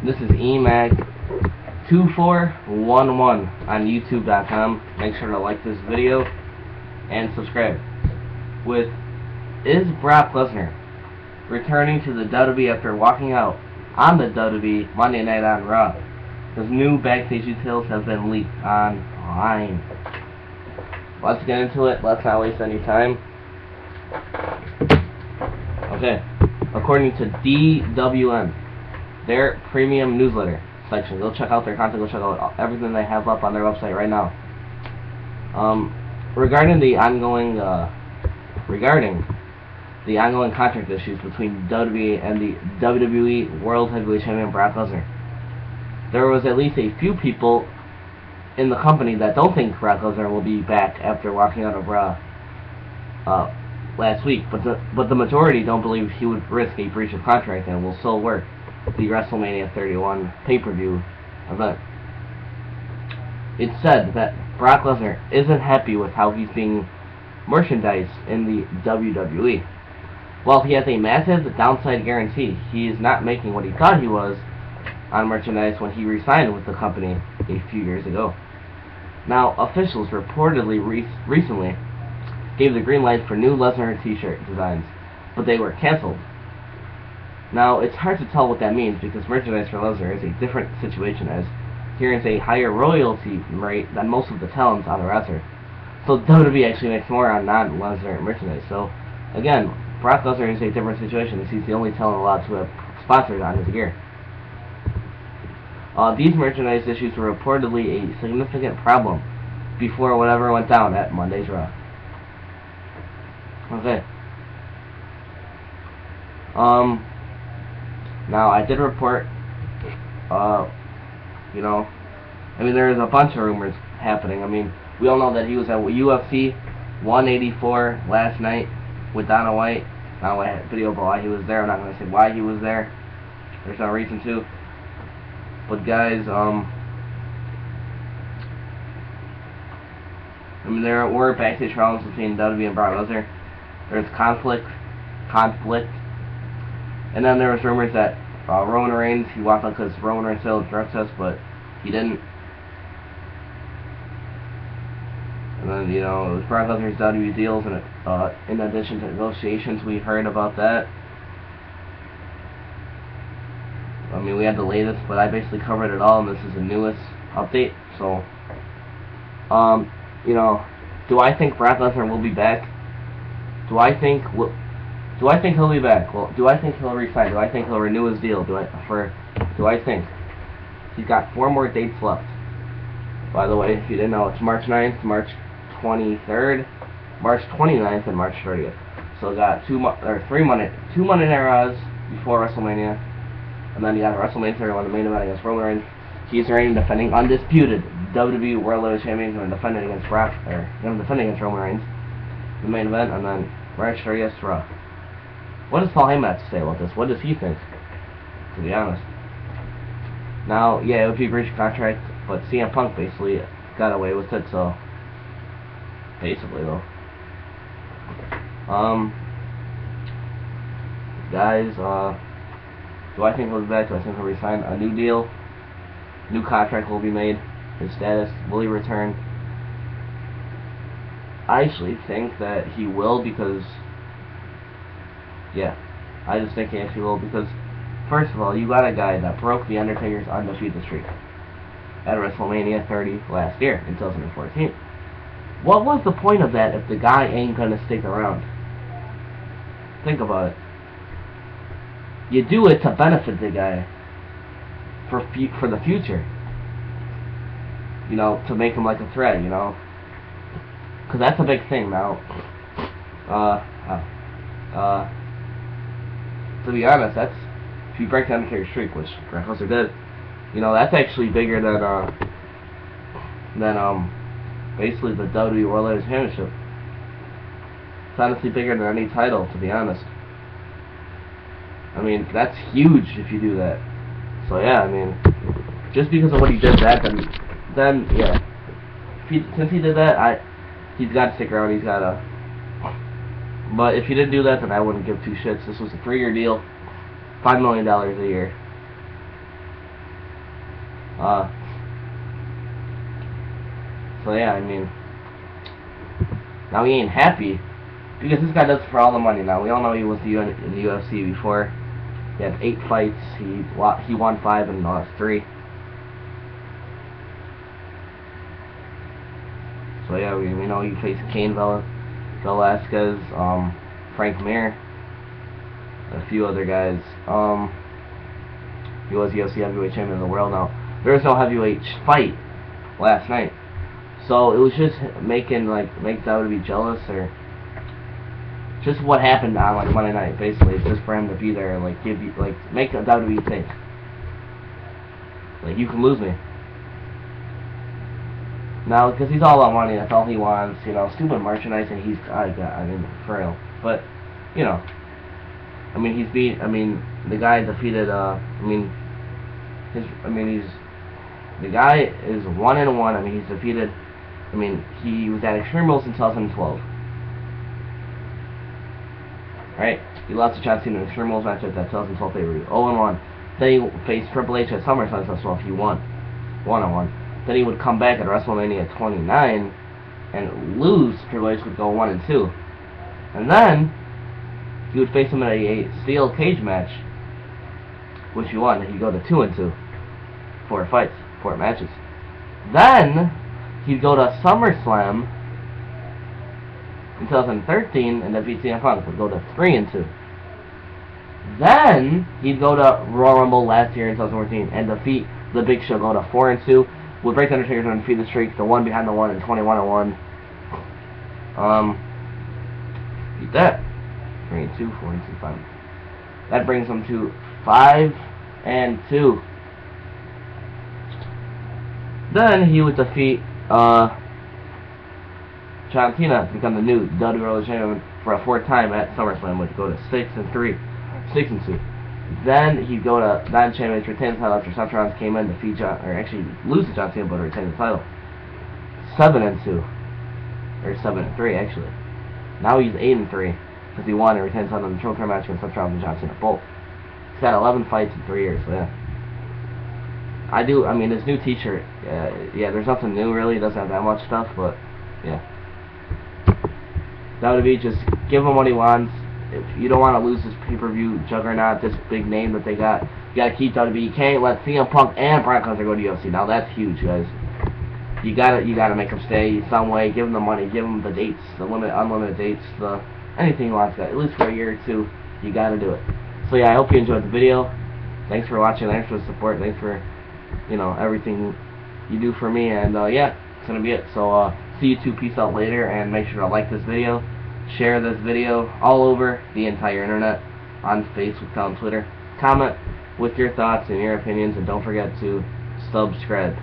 This is emac2411 on youtube.com. Make sure to like this video and subscribe. Is Brock Lesnar returning to the WWE after walking out on the WWE Monday Night on Raw? His new backstage details have been leaked online. Let's get into it. Let's not waste any time. Okay. According to DWN, their premium newsletter section, go check out their content. Go check out everything they have up on their website right now. Regarding the ongoing contract issues between WWE and the WWE World Heavyweight Champion Brock Lesnar, there was at least a few people in the company that don't think Brock Lesnar will be back after walking out of Raw last week, but the majority don't believe he would risk a breach of contract and will still work the WrestleMania 31 pay-per-view event. It's said that Brock Lesnar isn't happy with how he's being merchandised in the WWE. While he has a massive downside guarantee, he is not making what he thought he was on merchandise when he re-signed with the company a few years ago. Now, officials reportedly recently gave the green light for new Lesnar t-shirt designs, but they were cancelled. Now, it's hard to tell what that means because merchandise for Lesnar is a different situation, as he earns a higher royalty rate than most of the talents on the roster. So WWE actually makes more on non-Lesnar merchandise. So, again, Brock Lesnar is a different situation as he's the only talent allowed to have sponsors on his gear. These merchandise issues were reportedly a significant problem before whatever went down at Monday's Raw. Okay. Now I did report, there is a bunch of rumors happening. I mean, we all know that he was at UFC 184 last night with Dana White. Dana White had a video about why he was there. I'm not going to say why he was there. There's no reason to. But guys, there were backstage problems between WWE and Brock Lesnar. There's conflict, and then there was rumors that Roman Reigns, he walked out because Roman Reigns failed a drug test, but he didn't. And then, it was Brock Lesnar's WWE deals, and in addition to negotiations, we heard about that. We had the latest, but I basically covered it all, and this is the newest update. So, do I think Brock Lesnar will be back? Do I think he'll be back? Well, do I think he'll resign? Do I think he'll renew his deal? Do I think he's got 4 more dates left? By the way, if you didn't know, it's March 9th, March 23rd, March 29th, and March 30th. So got 2 Monday Night Raws before WrestleMania, and then you got WrestleMania 31, the main event against Roman Reigns. He's reigning, defending undisputed WWE World Heavyweight Champion, and defending against Roman Reigns, the main event, and then March 30th Raw. What does Paul Heyman have to say about this? What does he think? To be honest. Now, yeah, it would be a breach of contract, but CM Punk basically got away with it, so basically though. Guys, do I think he'll be back? Do I think he'll resign? A new deal? New contract will be made? His status? Will he return? I actually think that he will because, yeah, I just think he actually will because, first of all, you got a guy that broke The Undertaker's undefeated streak at WrestleMania 30 last year in 2014. What was the point of that if the guy ain't gonna stick around? Think about it. You do it to benefit the guy for the future. To make him like a threat, because that's a big thing now. To be honest, that's, if you break the Undertaker's streak, which Brock Lesnar did, that's actually bigger than basically the WWE World Heavyweight Championship. It's honestly bigger than any title, to be honest. That's huge if you do that. So yeah, just because of what he did that, then yeah. Since he did that, he's got to stick around. He's got to. But if he didn't do that, then I wouldn't give 2 shits. This was a 3-year deal, $5 million a year. So yeah, I mean, now he ain't happy because this guy does it for all the money. Now we all know he was in the UFC before. He had 8 fights. He won 5 and lost 3. So yeah, we know he faced Cain Velasquez, Frank Mir, a few other guys. He was UFC heavyweight champion of the world. Now there was no heavyweight fight last night, so it was just make WWE jealous, or just what happened on like Monday night. Basically, it's just for him to be there and like make a WWE think like you can lose me. Now, because he's all about money, that's all he wants. You know, stupid merchandise, and I mean, for real. But you know, I mean, the guy defeated. The guy is 1-1. I mean, he's defeated. I mean, he was at Extreme Rules in 2012. Right? He lost to John Cena in Extreme Rules match at that 2012 pay-per-view. 0-1. Then he faced Triple H at SummerSlam 2012. He won. 1-1. Then he would come back at WrestleMania 29 and lose. Triple H would go 1-2. And then he would face him in a steel cage match, which he won. He'd go to 2-2. 4 fights, 4 matches. Then he'd go to SummerSlam in 2013 and defeat CM Punk. Would go to 3-2. Then he'd go to Royal Rumble last year in 2014 and defeat the Big Show. Go to 4-2. Would break the Undertaker's undefeated streak to 1 behind the 1 and 21-1. Beat that. 3-2, 4-2, 5. That brings him to 5-2. Then he would defeat John Cena to become the new WWE World Champion for a 4th time at SummerSlam. Would go to 6-3, 6-2. Then he'd go to non-champions, retain the title after Seth Rollins came in, defeat lose to John Cena, but retain the title. 7-2, or 7-3 actually. Now he's 8-3 because he won and retained the title in the triple threat match against Seth Rollins and John Cena both. He's had 11 fights in 3 years. So yeah. I mean, his new T-shirt. Yeah, there's nothing new really. It doesn't have that much stuff, but yeah. WWE, just give him what he wants. If you don't want to lose this pay-per-view juggernaut, this big name that they got, you got to keep WWE. You can't let CM Punk and Brock Lesnar go to UFC. Now that's huge, guys. You gotta make them stay some way. Give them the money. Give them the dates, the unlimited dates, anything like that. At least for a year or 2, you gotta do it. So yeah, I hope you enjoyed the video. Thanks for watching. Thanks for the support. Thanks for everything you do for me. And yeah, it's gonna be it. So see you 2. Peace out later, and make sure to like this video. Share this video all over the entire internet, on Facebook, on Twitter. Comment with your thoughts and your opinions, and don't forget to subscribe.